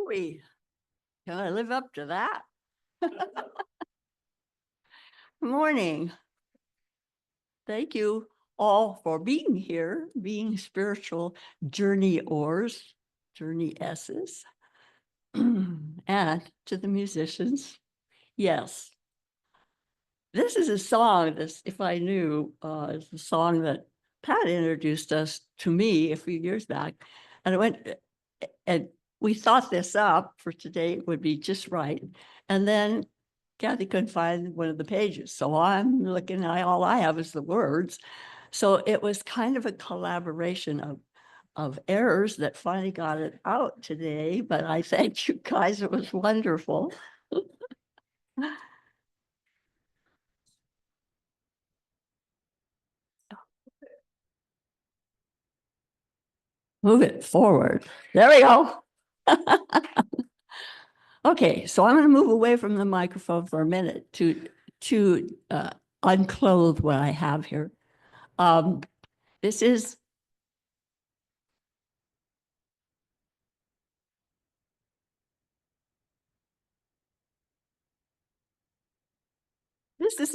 Ooh, can I live up to that? Morning. Thank you all for being here, being spiritual journeyers, journeyesses, and to the musicians. Yes, this is a song. This, if I knew, is a song that Pat introduced us to me a few years back, and I went and we thought this up for today. It would be just right, and then Kathy couldn't find one of the pages. So I'm looking at all I have is the words. So it was kind of a collaboration of errors that finally got it out today. But I thank you guys. It was wonderful. Move it forward. There we go. Okay, so I'm going to move away from the microphone for a minute to unclothe what I have here. This is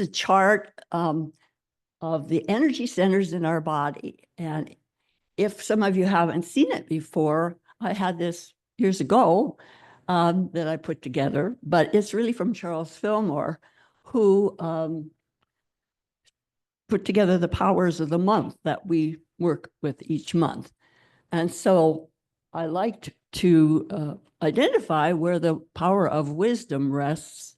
a chart of the energy centers in our body. And if some of you haven't seen it before, I had this years ago that I put together, but it's really from Charles Fillmore, who put together the powers of the month that we work with each month. And so I liked to identify where the power of wisdom rests.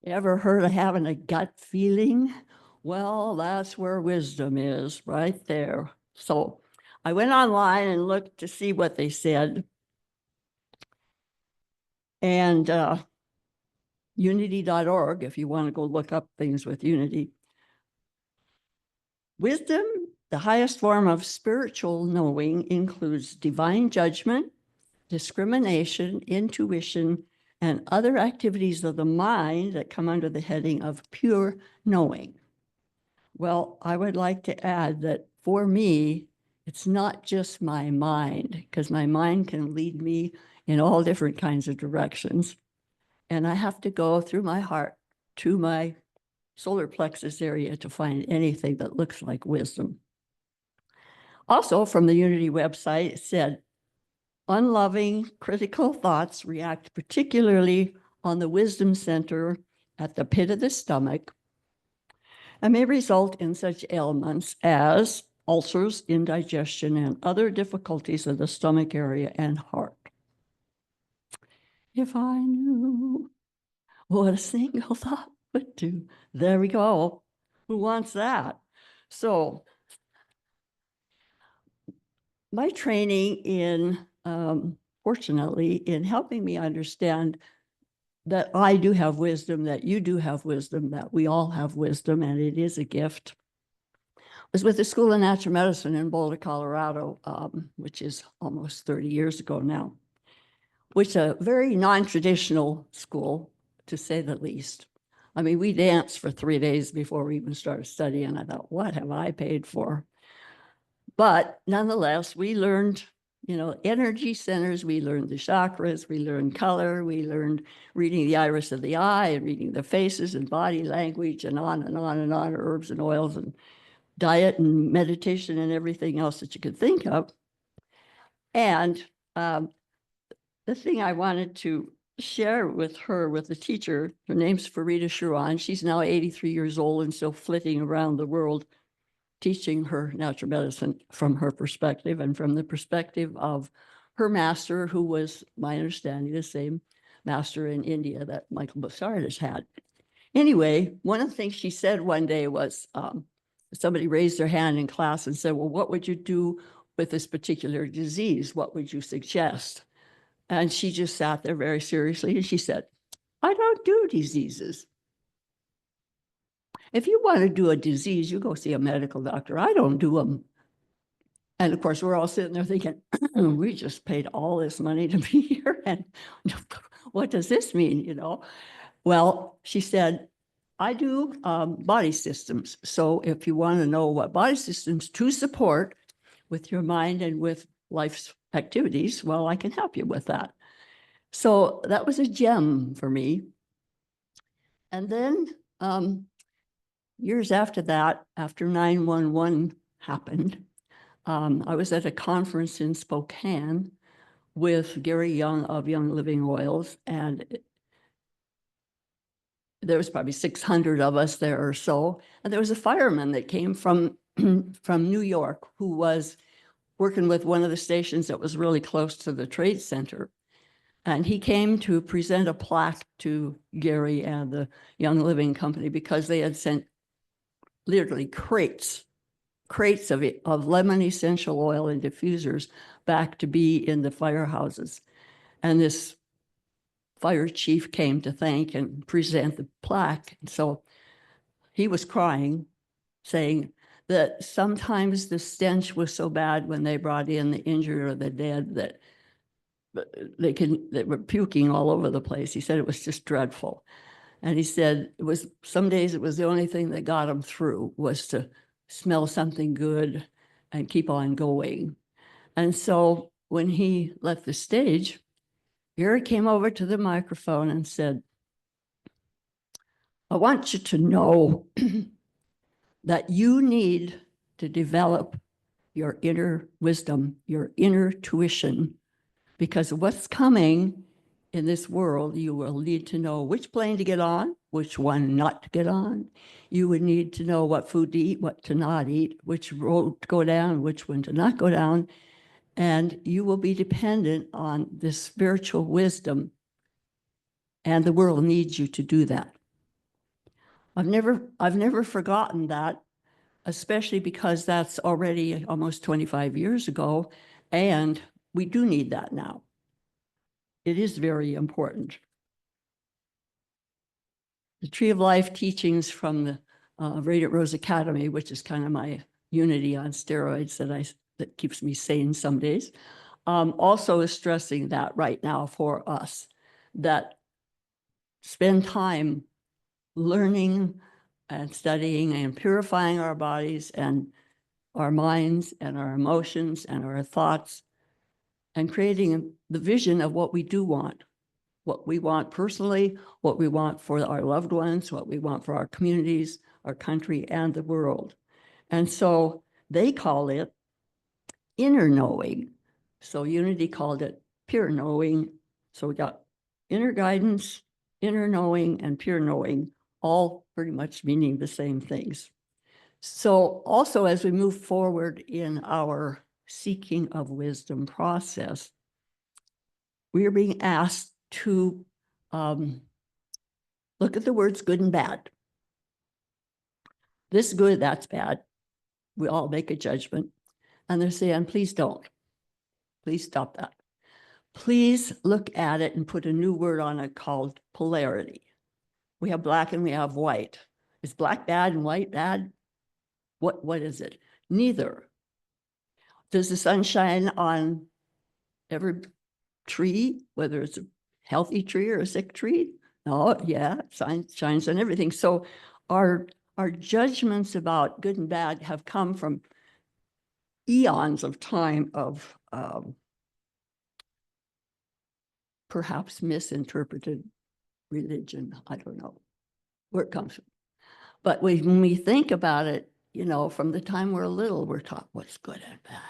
You ever heard of having a gut feeling? Well, that's where wisdom is, right there. So I went online and looked to see what they said. And unity.org, if you want to go look up things with Unity. Wisdom, the highest form of spiritual knowing, includes divine judgment, discrimination, intuition, and other activities of the mind that come under the heading of pure knowing. Well, I would like to add that for me, it's not just my mind, because my mind can lead me in all different kinds of directions. And I have to go through my heart to my solar plexus area to find anything that looks like wisdom. Also, from the Unity website, it said, unloving, critical thoughts react particularly on the wisdom center at the pit of the stomach and may result in such ailments as ulcers, indigestion, and other difficulties of the stomach area and heart. If I knew what a single thought would do. There we go. Who wants that? So my training in, fortunately, in helping me understand that I do have wisdom, that you do have wisdom, that we all have wisdom, and it is a gift, was with the School of Natural Medicine in Boulder, Colorado, which is almost 30 years ago now, which is a very non-traditional school, to say the least. I mean, we danced for 3 days before we even started studying. I thought, what have I paid for? But nonetheless, we learned, energy centers. We learned the chakras. We learned color. We learned reading the iris of the eye and reading the faces and body language and on and on and on, herbs and oils and diet and meditation and everything else that you could think of. And the thing I wanted to share with her, with the teacher, her name's Farida Sharon. She's now 83 years old and still flitting around the world teaching her natural medicine from her perspective and from the perspective of her master, who was, my understanding, the same master in India that Michael Bosardis had. Anyway, one of the things she said one day was, somebody raised their hand in class and said, well, what would you do with this particular disease? What would you suggest? And she just sat there very seriously and she said, I don't do diseases. If you want to do a disease, you go see a medical doctor. I don't do them. And of course, we're all sitting there thinking, we just paid all this money to be here. And what does this mean, Well, she said, I do body systems. So if you want to know what body systems to support, with your mind and with life's activities, well, I can help you with that. So that was a gem for me. And then years after that, after 9/11 happened, I was at a conference in Spokane with Gary Young of Young Living Oils, and there was probably 600 of us there or so. And there was a fireman that came from New York who was working with one of the stations that was really close to the Trade Center. And he came to present a plaque to Gary and the Young Living Company because they had sent literally crates of lemon essential oil and diffusers back to be in the firehouses. And this fire chief came to thank and present the plaque. And so he was crying, saying that sometimes the stench was so bad when they brought in the injured or the dead that they were puking all over the place. He said it was just dreadful. And he said some days it was the only thing that got him through was to smell something good and keep on going. And so when he left the stage, Gary came over to the microphone and said, I want you to know that you need to develop your inner wisdom, your inner tuition, because what's coming in this world, you will need to know which plane to get on, which one not to get on. You would need to know what food to eat, what to not eat, which road to go down, which one to not go down. And you will be dependent on this spiritual wisdom. And the world needs you to do that. I've never forgotten that, especially because that's already almost 25 years ago. And we do need that now. It is very important. The Tree of Life teachings from the Radiant Rose Academy, which is kind of my unity on steroids that keeps me sane some days, also is stressing that right now for us, that spend time learning and studying and purifying our bodies and our minds and our emotions and our thoughts, and creating the vision of what we do want. What we want personally, what we want for our loved ones, what we want for our communities, our country, and the world. And so they call it inner knowing. So Unity called it pure knowing. So we got inner guidance, inner knowing, and pure knowing, all pretty much meaning the same things. So also as we move forward in our seeking of wisdom process, we are being asked to look at the words good and bad. This good, that's bad. We all make a judgment. And they're saying, please don't. Please stop that. Please look at it and put a new word on it called polarity. We have black and we have white. Is black bad and white bad? What is it? Neither. Does the sun shine on every tree, whether it's a healthy tree or a sick tree? No, yeah, it shines on everything. So our judgments about good and bad have come from eons of time of perhaps misinterpreted religion. I don't know where it comes from. But when we think about it, from the time we're little, we're taught what's good and bad,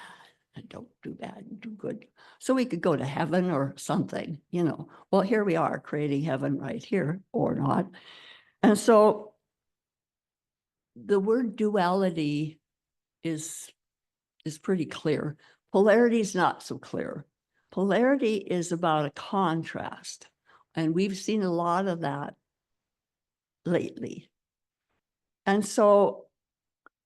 and don't do bad and do good. So we could go to heaven or something, Well, here we are creating heaven right here, or not. And so the word duality is pretty clear. Polarity is not so clear. Polarity is about a contrast. And we've seen a lot of that lately. And so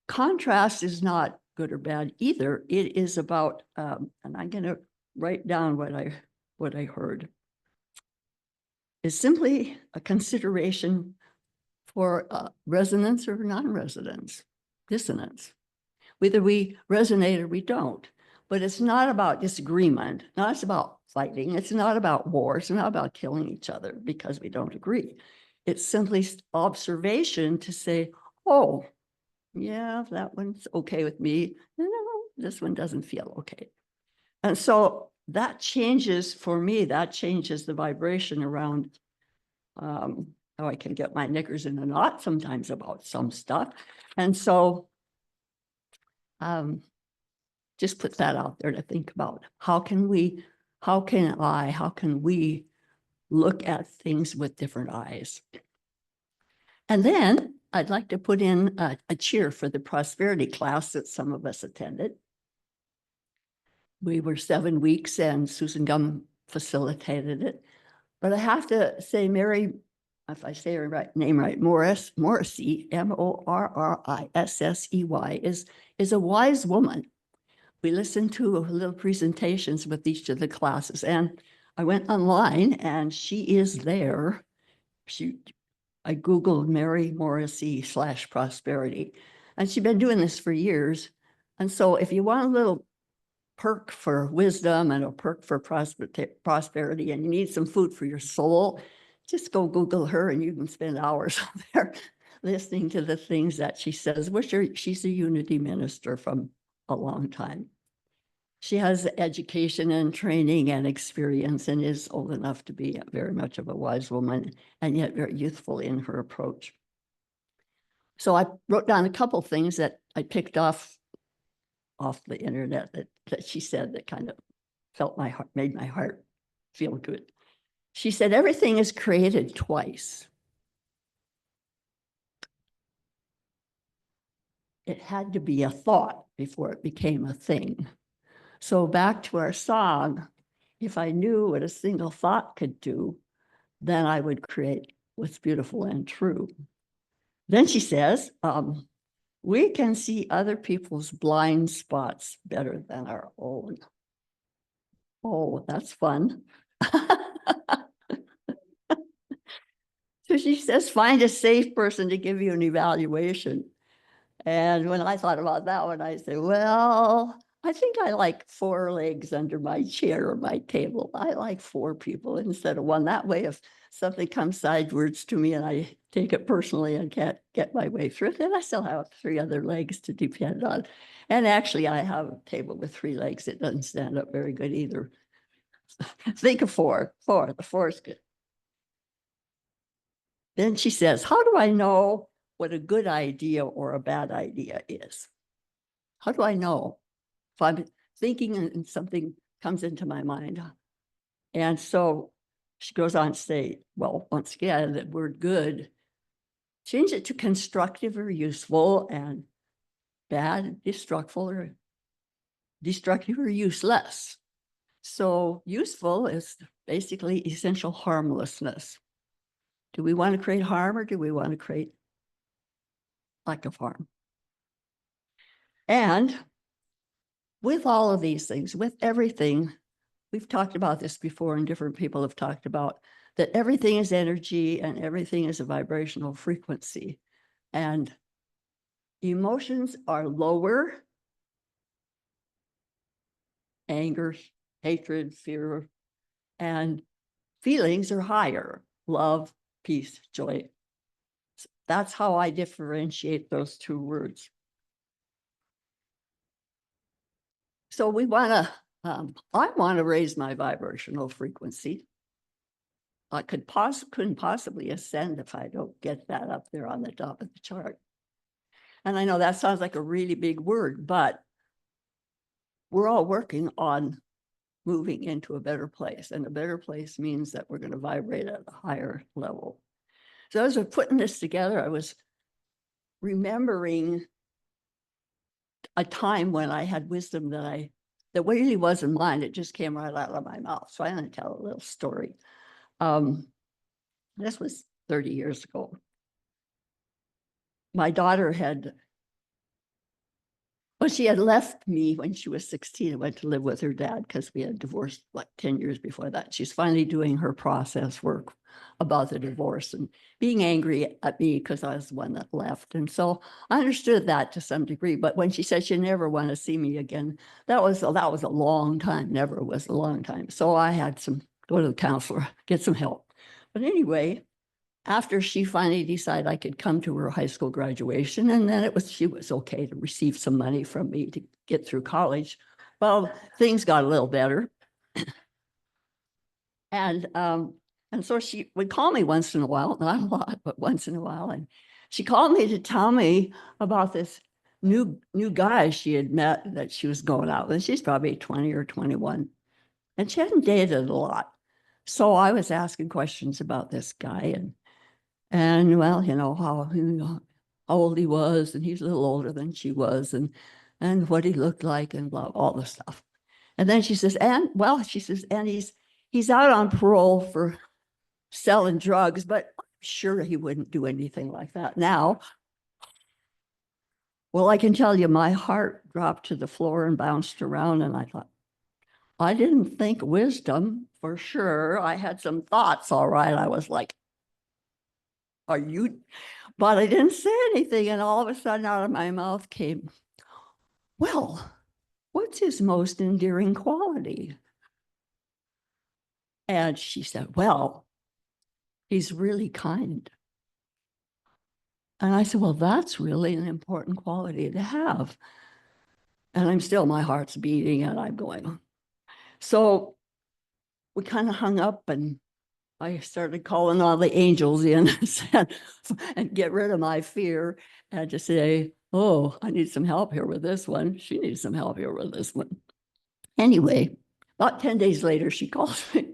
contrast is not good or bad either. It is about, and I'm going to write down what I heard. It's simply a consideration for resonance or non-resonance, dissonance. Whether we resonate or we don't. But it's not about disagreement. Not it's about fighting. It's not about war. It's not about killing each other because we don't agree. It's simply observation to say, oh, yeah, that one's okay with me. No, this one doesn't feel okay. And so that changes, for me, that changes the vibration around how I can get my knickers in a knot sometimes about some stuff. And so just put that out there to think about. How can we look at things with different eyes? And then I'd like to put in a cheer for the prosperity class that some of us attended. We were 7 weeks and Susan Gum facilitated it. But I have to say, Mary, if I say her name right, Morrissey, Morrissey, is a wise woman. We listened to little presentations with each of the classes, and I went online and she is there. I Googled Mary Morrissey /prosperity, and she's been doing this for years. And so if you want a little perk for wisdom and a perk for prosperity, and you need some food for your soul, just go Google her and you can spend hours there listening to the things that she says. She's a unity minister from a long time. She has education and training and experience and is old enough to be very much of a wise woman and yet very youthful in her approach. So I wrote down a couple things that I picked off the internet that she said that kind of made my heart feel good. She said, everything is created twice. It had to be a thought before it became a thing. So back to our song, if I knew what a single thought could do, then I would create what's beautiful and true. Then she says, we can see other people's blind spots better than our own. Oh, that's fun. So she says, find a safe person to give you an evaluation. And when I thought about that one, I said, well, I think I like 4 legs under my chair or my table. I like 4 people instead of 1. That way, if something comes sideways to me and I take it personally and can't get my way through it, then I still have 3 other legs to depend on. And actually, I have a table with 3 legs. It doesn't stand up very good either. Think of 4. The 4 is good. Then she says, how do I know what a good idea or a bad idea is? How do I know if I'm thinking and something comes into my mind? And so she goes on to say, well, once again, that word good, change it to constructive or useful, and bad, destructive or useless. So useful is basically essential harmlessness. Do we want to create harm or do we want to create lack of harm? And with all of these things, with everything, we've talked about this before and different people have talked about that everything is energy and everything is a vibrational frequency. And emotions are lower, anger, hatred, fear, and feelings are higher, love, peace, joy. That's how I differentiate those 2 words. So we want to, I want to raise my vibrational frequency. I couldn't possibly ascend if I don't get that up there on the top of the chart. And I know that sounds like a really big word, but we're all working on moving into a better place. And a better place means that we're going to vibrate at a higher level. So as we're putting this together, I was remembering a time when I had wisdom that really wasn't mine. It just came right out of my mouth. So I'm going to tell a little story. This was 30 years ago. My daughter she had left me when she was 16 and went to live with her dad because we had divorced like 10 years before that. She's finally doing her process work about the divorce and being angry at me because I was the one that left. And so I understood that to some degree. But when she said she never want to see me again, that was a long time. Never was a long time. So I had go to the counselor, get some help. But anyway, after she finally decided I could come to her high school graduation, and then she was okay to receive some money from me to get through college. Well, things got a little better. And so she would call me once in a while, not a lot, but once in a while. And she called me to tell me about this new guy she had met that she was going out with. She's probably 20 or 21. And she hadn't dated a lot. So I was asking questions about this guy and well, how old he was, and he's a little older than she was, and what he looked like, and blah, all the stuff. And then she says, and he's out on parole for selling drugs, but I'm sure he wouldn't do anything like that now. Well, I can tell you, my heart dropped to the floor and bounced around, and I thought, I didn't think wisdom for sure. I had some thoughts, all right. I was like, are you? But I didn't say anything. And all of a sudden out of my mouth came, well, what's his most endearing quality? And she said, well, he's really kind. And I said, well, that's really an important quality to have. And my heart's beating and I'm going. So we kind of hung up and I started calling all the angels in and get rid of my fear and to say, oh, I need some help here with this one. She needs some help here with this one. Anyway, about 10 days later, she calls me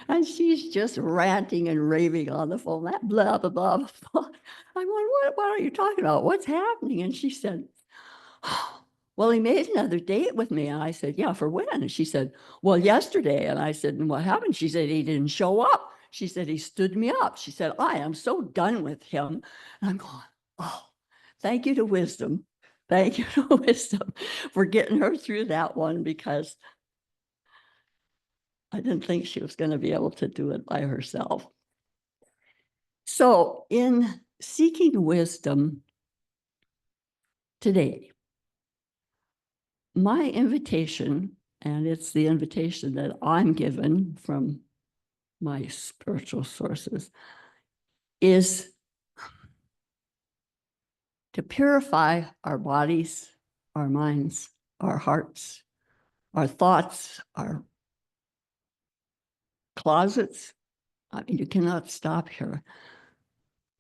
and she's just ranting and raving on the phone, that blah, blah, blah, blah. I'm going, what are you talking about? What's happening? And she said, oh, well, he made another date with me. And I said, yeah, for when? And she said, well, yesterday. And I said, and what happened? She said, he didn't show up. She said, he stood me up. She said, I am so done with him. And I'm going, oh, thank you to wisdom. Thank you to wisdom for getting her through that one, because I didn't think she was going to be able to do it by herself. So in seeking wisdom today, my invitation, and it's the invitation that I'm given from my spiritual sources, is to purify our bodies, our minds, our hearts, our thoughts, our closets. I mean, you cannot stop here.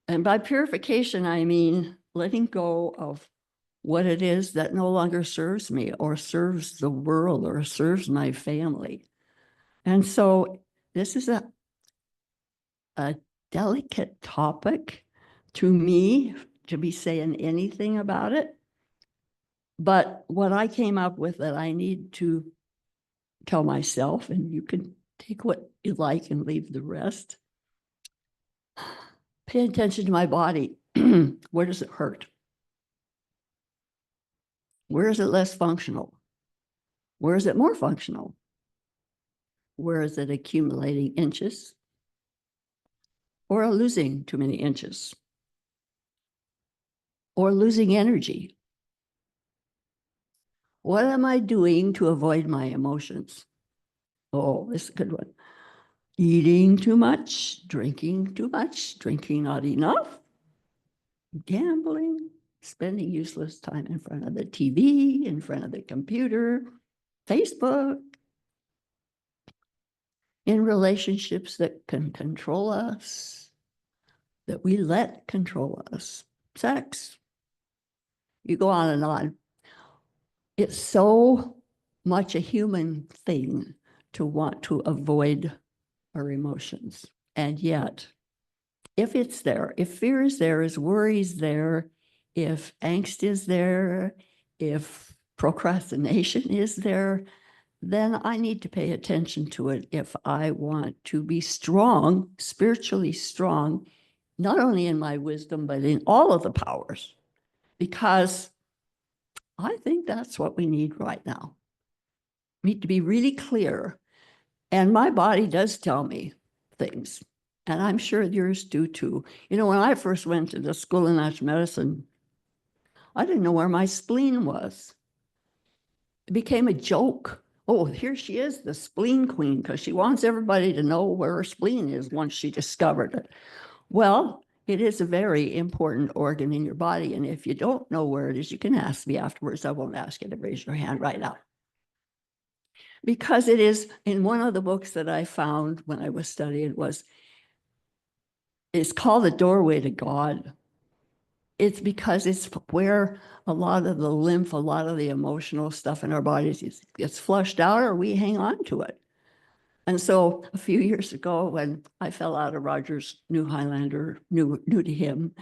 And by purification, I mean letting go of what it is that no longer serves me or serves the world or serves my family. And so this is a delicate topic to me to be saying anything about it. But what I came up with that I need to tell myself, and you can take what you like and leave the rest. Pay attention to my body. Where does it hurt? Where is it less functional? Where is it more functional? Where is it accumulating inches or losing too many inches or losing energy? What am I doing to avoid my emotions? Oh, this is a good one. Eating too much, drinking not enough, gambling, spending useless time in front of the TV, in front of the computer, Facebook, in relationships that can control us, that we let control us, sex. You go on and on. It's so much a human thing to want to avoid our emotions. And yet, if it's there, if fear is there, if worry is there, if angst is there, if procrastination is there, then I need to pay attention to it if I want to be strong, spiritually strong, not only in my wisdom, but in all of the powers, because I think that's what we need right now. We need to be really clear. And my body does tell me things, and I'm sure yours do too. You know, when I first went to the School of Natural Medicine, I didn't know where my spleen was. It became a joke. Oh, here she is, the spleen queen, because she wants everybody to know where her spleen is once she discovered it. Well, it is a very important organ in your body. And if you don't know where it is, you can ask me afterwards. I won't ask you to raise your hand right now. Because it is in one of the books that I found when I was studying it's called The Doorway to God. It's because it's where a lot of the lymph, a lot of the emotional stuff in our bodies gets flushed out, or we hang on to it. And so a few years ago, when I fell out of Roger's New Highlander, new to him,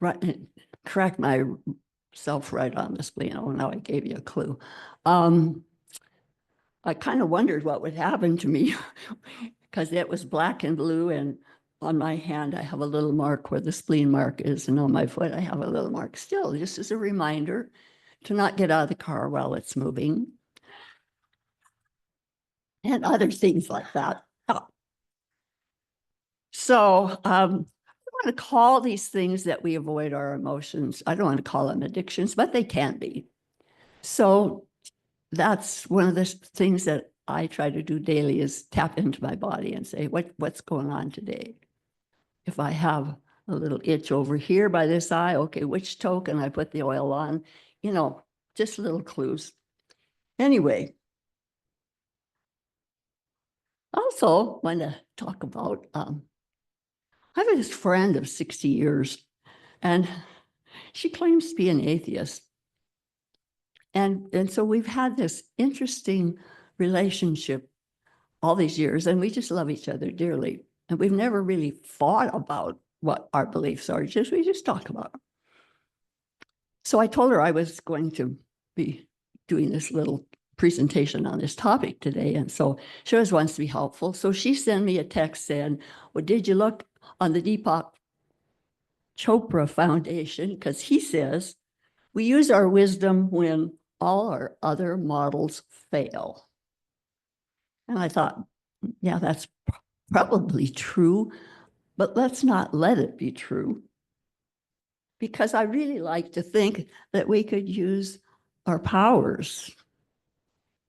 right, cracked myself right on the spleen. Oh, now I gave you a clue. I kind of wondered what would happen to me because it was black and blue, and on my hand, I have a little mark where the spleen mark is, and on my foot, I have a little mark still, just as a reminder to not get out of the car while it's moving, and other things like that. Oh. So I want to call these things that we avoid our emotions. I don't want to call them addictions, but they can be. So that's one of the things that I try to do daily is tap into my body and say, what's going on today? If I have a little itch over here by this eye, okay, which toe can I put the oil on? You know, just little clues. Anyway, also want to talk about, I have this friend of 60 years, and she claims to be an atheist. And so we've had this interesting relationship all these years, and we just love each other dearly. And we've never really fought about what our beliefs are, we just talk about them. So I told her I was going to be doing this little presentation on this topic today. And so she always wants to be helpful. So she sent me a text saying, well, did you look on the Deepak Chopra Foundation? Because he says, we use our wisdom when all our other models fail. And I thought, yeah, that's probably true, but let's not let it be true. Because I really like to think that we could use our powers,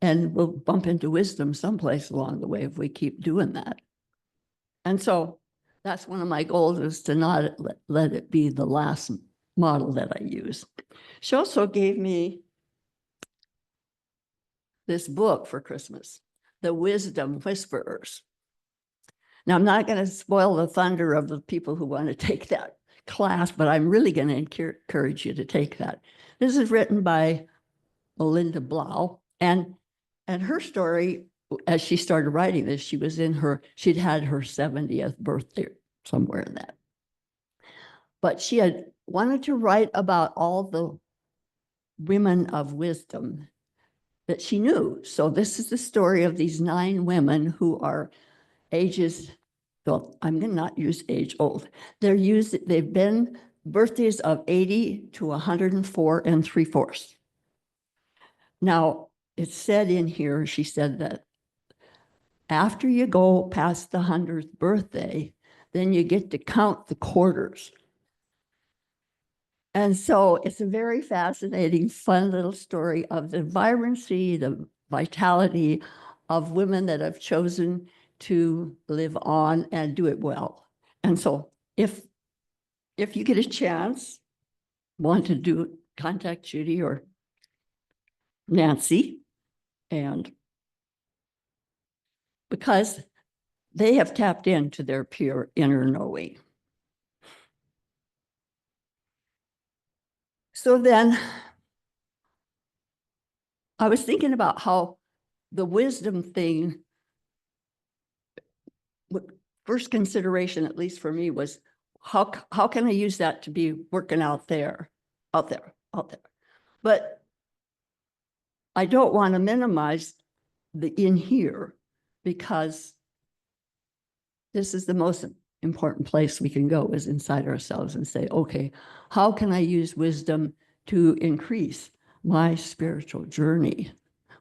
and we'll bump into wisdom someplace along the way if we keep doing that. And so that's one of my goals, is to not let it be the last model that I use. She also gave me this book for Christmas, The Wisdom Whisperers. Now, I'm not going to spoil the thunder of the people who want to take that class, but I'm really going to encourage you to take that. This is written by Melinda Blau, and her story, as she started writing this, she'd had her 70th birthday, somewhere in that. But she had wanted to write about all the women of wisdom that she knew. So this is the story of these 9 women who are ages, well, I'm going to not use age old. They've been birthdays of 80 to 104 3/4. Now, it's said in here, she said that after you go past the 100th birthday, then you get to count the quarters. And so it's a very fascinating, fun little story of the vibrancy, the vitality of women that have chosen to live on and do it well. And so if you get a chance, want to do it, contact Judy or Nancy, and because they have tapped into their pure inner knowing. So then I was thinking about how the wisdom thing, first consideration, at least for me, was how can I use that to be working out there. But I don't want to minimize the in here, because this is the most important place we can go, is inside ourselves and say, okay, how can I use wisdom to increase my spiritual journey,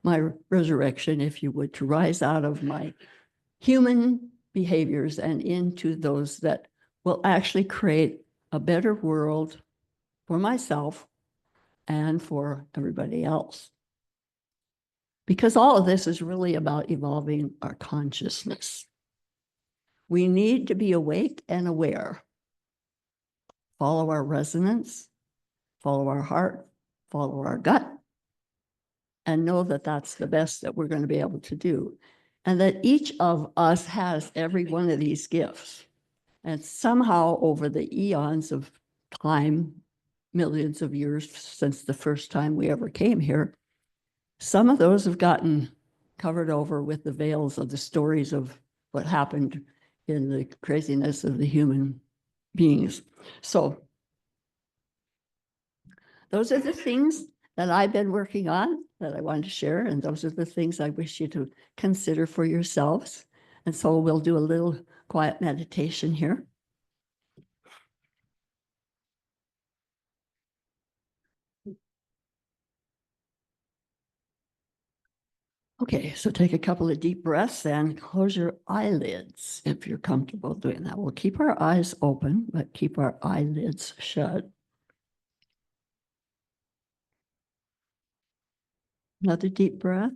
my resurrection, if you would, to rise out of my human behaviors and into those that will actually create a better world for myself and for everybody else. Because all of this is really about evolving our consciousness. We need to be awake and aware follow our resonance, follow our heart, follow our gut, and know that that's the best that we're going to be able to do. And that each of us has every one of these gifts. And somehow over the eons of time, millions of years since the first time we ever came here, some of those have gotten covered over with the veils of the stories of what happened in the craziness of the human beings. So those are the things that I've been working on that I wanted to share. And those are the things I wish you to consider for yourselves. And so we'll do a little quiet meditation here. Okay, so take a couple of deep breaths and close your eyelids if you're comfortable doing that. We'll keep our eyes open, but keep our eyelids shut. Another deep breath.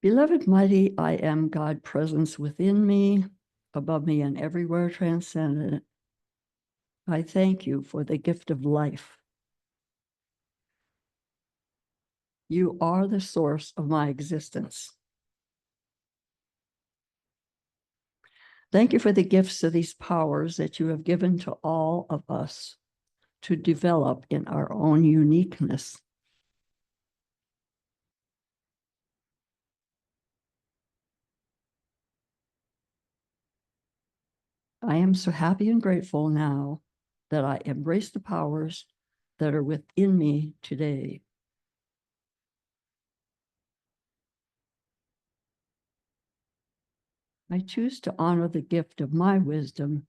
Beloved mighty, I am God presence within me, above me and everywhere transcendent. I thank you for the gift of life. You are the source of my existence. Thank you for the gifts of these powers that you have given to all of us to develop in our own uniqueness. I am so happy and grateful now that I embrace the powers that are within me today. I choose to honor the gift of my wisdom,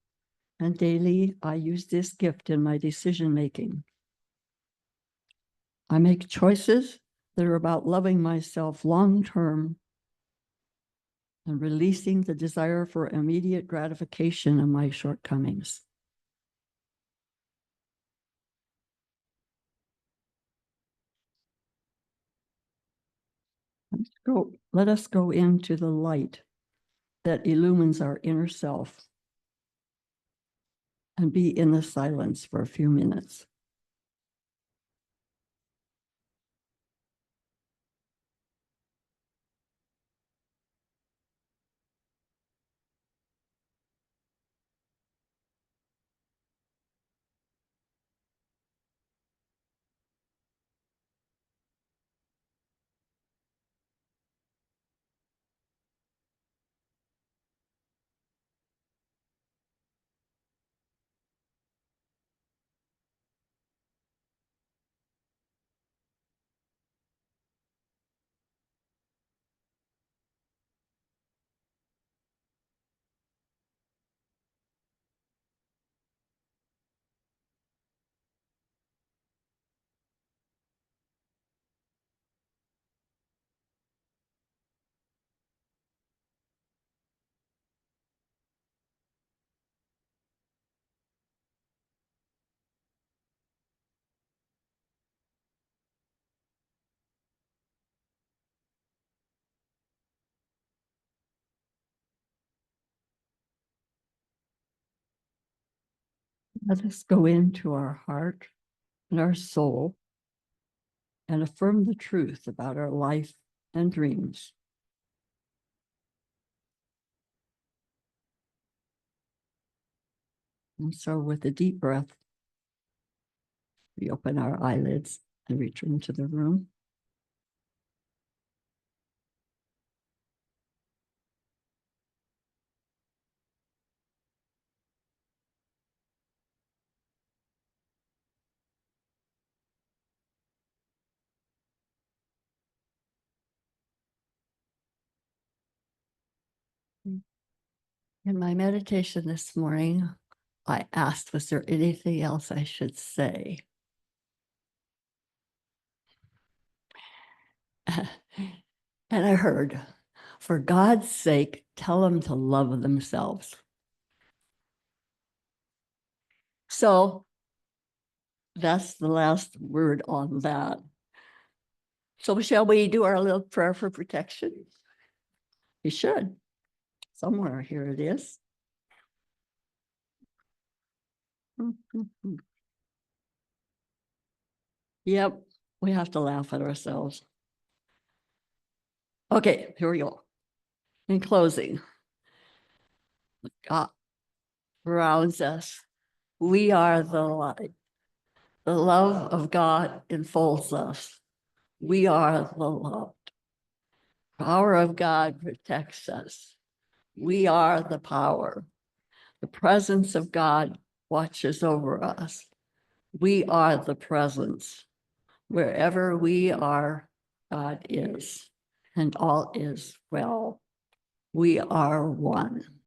and daily I use this gift in my decision-making. I make choices that are about loving myself long-term and releasing the desire for immediate gratification of my shortcomings. Let us go into the light that illumines our inner self and be in the silence for a few minutes. Let us go into our heart and our soul and affirm the truth about our life and dreams. And so with a deep breath, we open our eyelids and return to the room. In my meditation this morning, I asked, was there anything else I should say? And I heard, for God's sake, tell them to love themselves. So that's the last word on that. So shall we do our little prayer for protection? We should. Somewhere here it is. Yep, we have to laugh at ourselves. Okay, here we go. In closing, God surrounds us. We are the light. The love of God enfolds us. We are the loved. Power of God protects us. We are the power. The presence of God watches over us. We are the presence. Wherever we are, God is, and all is well. We are one.